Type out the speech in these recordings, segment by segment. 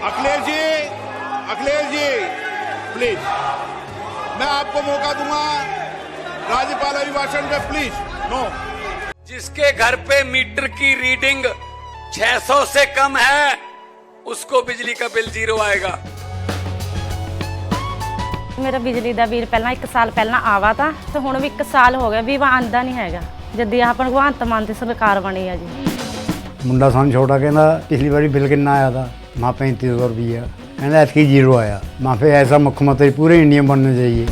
Akhilesh ji please, मैं आपको मौका दूंगा राज्यपाल अभिभाषण पे, प्लीज। नो। जिसके घर पे मीटर की रीडिंग 600 से कम है उसको बिजली का बिल 0 आएगा। मेरा बिजली ਦਾ ਬਿੱਲ ਪਹਿਲਾਂ 1 ਸਾਲ ਪਹਿਲਾਂ ਆਵਾ ਤਾਂ ਤੇ ਹੁਣ ਵੀ 1 ਸਾਲ ਹੋ ਗਿਆ ਵੀ ਆਂਦਾ ਨਹੀਂ ਹੈਗਾ ਜਦ ਆਹ ਭਗਵੰਤ ਮਾਨ ਦੀ ਸਰਕਾਰ ਬਣੀ ਆ ਜੀ। ਮੁੰਡਾ ਸਾਨੂੰ ਛੋਟਾ ਕਹਿੰਦਾ ਪਿਛਲੀ ਵਾਰੀ ਬਿੱਲ ਕਿੰਨਾ ਆਇਆ था माँ 3500 रुपया, कहना ऐसी 0 आया। माँ पे ऐसा मुख्यमंत्री पूरे इंडिया में बनना चाहिए।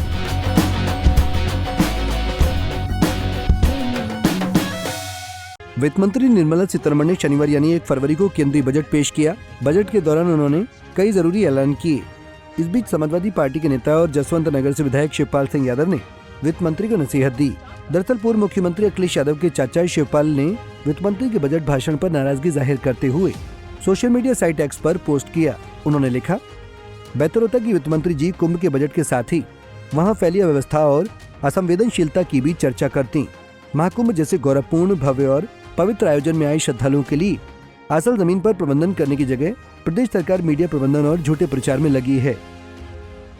वित्त मंत्री निर्मला सीतारमण ने शनिवार यानी 1 फरवरी को केंद्रीय बजट पेश किया। बजट के दौरान उन्होंने कई जरूरी ऐलान किए। इस बीच समाजवादी पार्टी के नेता और जसवंत नगर से विधायक शिवपाल सिंह यादव ने वित्त मंत्री को नसीहत दी। दरअसल पूर्व मुख्यमंत्री अखिलेश यादव के चाचा शिवपाल ने वित्त मंत्री के बजट भाषण पर नाराजगी जाहिर करते हुए सोशल मीडिया साइट एक्स पर पोस्ट किया। उन्होंने लिखा, बेहतर होता कि वित्त मंत्री जी कुंभ के बजट के साथ ही वहां फैली अव्यवस्था और असंवेदनशीलता की भी चर्चा करती। महाकुंभ जैसे गौरवपूर्ण, भव्य और पवित्र आयोजन में आए श्रद्धालुओं के लिए असल जमीन पर प्रबंधन करने की जगह प्रदेश सरकार मीडिया प्रबंधन और झूठे प्रचार में लगी है।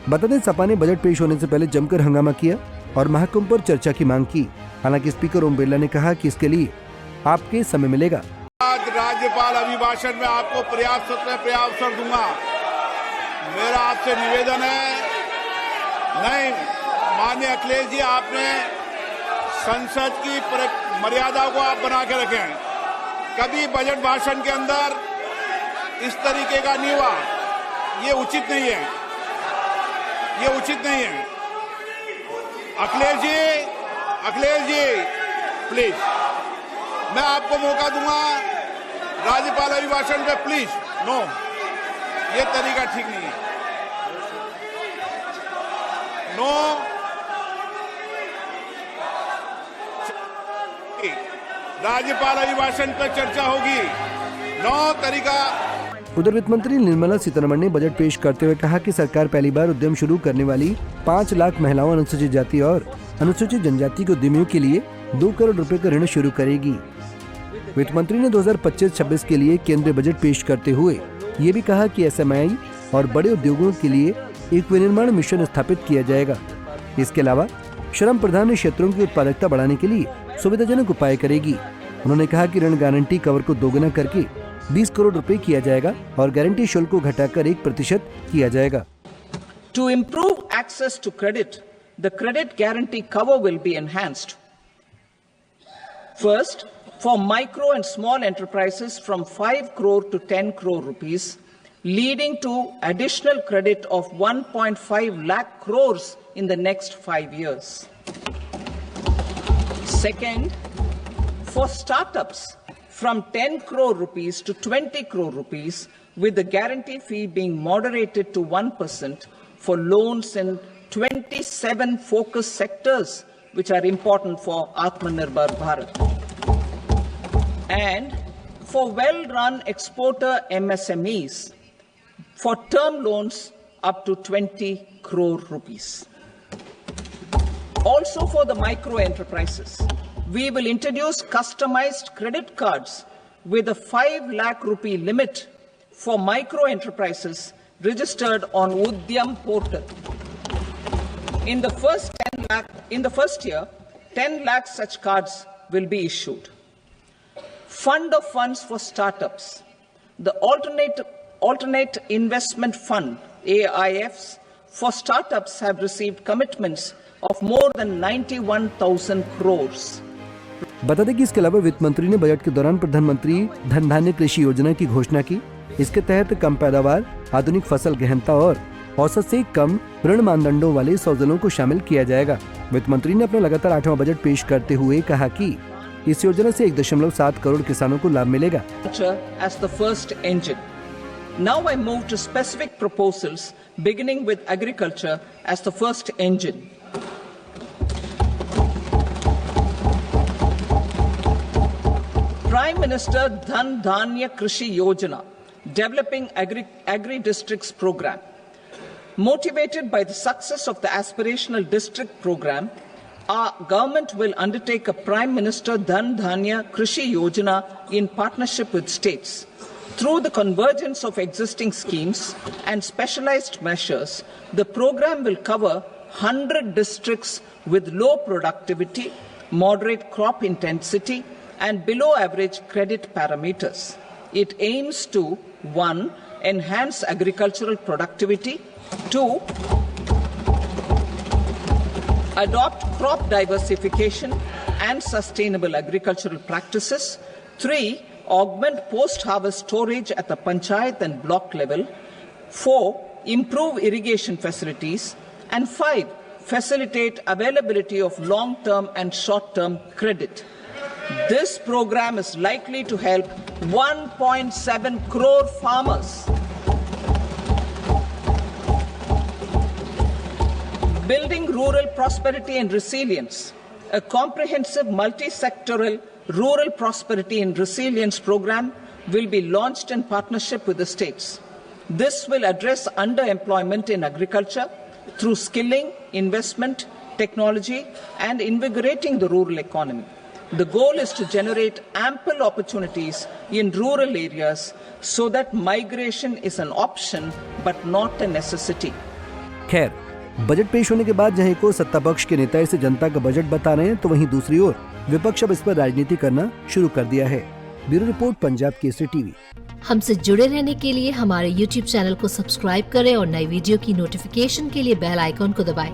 बता दें, सपा ने बजट पेश होने से पहले जमकर हंगामा किया और महाकुंभ पर चर्चा की मांग की। हालांकि स्पीकर ओम बिरला ने कहा कि इसके लिए आपके समय मिलेगा। आज राज्यपाल अभिभाषण में आपको पर्याप्त अवसर दूंगा। मेरा आपसे निवेदन है, नहीं माननीय अखिलेश जी, आपने संसद की मर्यादा को आप बना के रखें। कभी बजट भाषण के अंदर इस तरीके का नहीं हुआ, ये उचित नहीं है, ये उचित नहीं है। अखिलेश जी प्लीज, मैं आपको मौका दूंगा राज्यपाल अभिभाषण पे, प्लीज। नो, ये तरीका ठीक नहीं है। नो, राज्यपाल अभिभाषण पर चर्चा होगी। नो तरीका। उधर वित्त मंत्री निर्मला सीतारमण ने बजट पेश करते हुए कहा कि सरकार पहली बार उद्यम शुरू करने वाली 5 लाख महिलाओं, अनुसूचित जाति और अनुसूचित जनजाति के उद्यमियों के लिए 2 करोड़ रुपए का ऋण शुरू करेगी। वित्त मंत्री ने 2025-26 के लिए केंद्रीय बजट पेश करते हुए ये भी कहा कि एसएमई और बड़े उद्योगों के लिए एक विनिर्माण मिशन स्थापित किया जाएगा। इसके अलावा श्रम प्रधान क्षेत्रों की उत्पादकता बढ़ाने के लिए सुविधाजनक उपाय करेगी। उन्होंने कहा कि ऋण गारंटी कवर को दोगुना करके 20 करोड़ रुपए किया जाएगा और गारंटी शुल्क को घटाकर 1% किया जाएगा। To improve access to credit, the credit guarantee cover will be enhanced. First, for micro and small enterprises from 5 crore to 10 crore rupees, leading to additional credit of 1.5 lakh crores in the next 5 years. Second, for startups from 10 crore rupees to 20 crore rupees, with the guarantee fee being moderated to 1% for loans in 27 focus sectors which are important for Atmanirbhar Bharat. And for well-run exporter MSMEs, for term loans up to 20 crore rupees. Also for the micro enterprises, we will introduce customized credit cards with a 5 lakh rupee limit for micro enterprises registered on Udyam portal. In the first year, 10 lakh such cards will be issued. Fund of funds for startups. The alternate investment fund, AIFs, for startups have received commitments of more than 91,000 crores. बता दें कि इसके अलावा वित्त मंत्री ने budget के दौरान प्रधानमंत्री धन धान्य कृषि योजना की घोषणा की। इसके तहत कम पैदावार, आधुनिक फसल गहनता और औसत से कम ऋण मानदंडों वाले 100 जिलों को शामिल किया जाएगा। वित्त मंत्री ने अपना लगातार 8वां बजट पेश करते हुए कहा कि इस योजना से 1.7 करोड़ किसानों को लाभ मिलेगा। As the first engine. Now I move to specific proposals, beginning with agriculture as the first engine. Prime Minister Dhan Dhanya Krishi Yojana, developing agri-districts program. Motivated by the success of the aspirational district program, our government will undertake a Prime Minister Dhan Dhanya Krishi Yojana in partnership with states. Through the convergence of existing schemes and specialized measures, the program will cover 100 districts with low productivity, moderate crop intensity, and below average credit parameters. It aims to 1. Enhance agricultural productivity, 2. Adopt crop diversification and sustainable agricultural practices, 3. Augment post-harvest storage at the panchayat and block level, 4. Improve irrigation facilities, and 5. Facilitate availability of long-term and short-term credit. This program is likely to help 1.7 crore farmers. Building rural prosperity and resilience. A comprehensive multi-sectoral rural prosperity and resilience program will be launched in partnership with the states. This will address underemployment in agriculture through skilling, investment, technology, and invigorating the rural economy. The goal is to generate ample opportunities in rural areas so that migration is an option but not a necessity. खैर, budget पेश होने के बाद जहां एक ओर सत्ता पक्ष के नेता इसे जनता का बजट बता रहे हैं, तो वहीं दूसरी ओर विपक्ष अब इस पर राजनीति करना शुरू कर दिया है। Bureau report, Punjab Kesari TV. हमसे जुड़े रहने के लिए हमारे YouTube चैनल को सब्सक्राइब करें और नई वीडियो की नोटिफिकेशन के लिए बेल आइकॉन को दबाएं।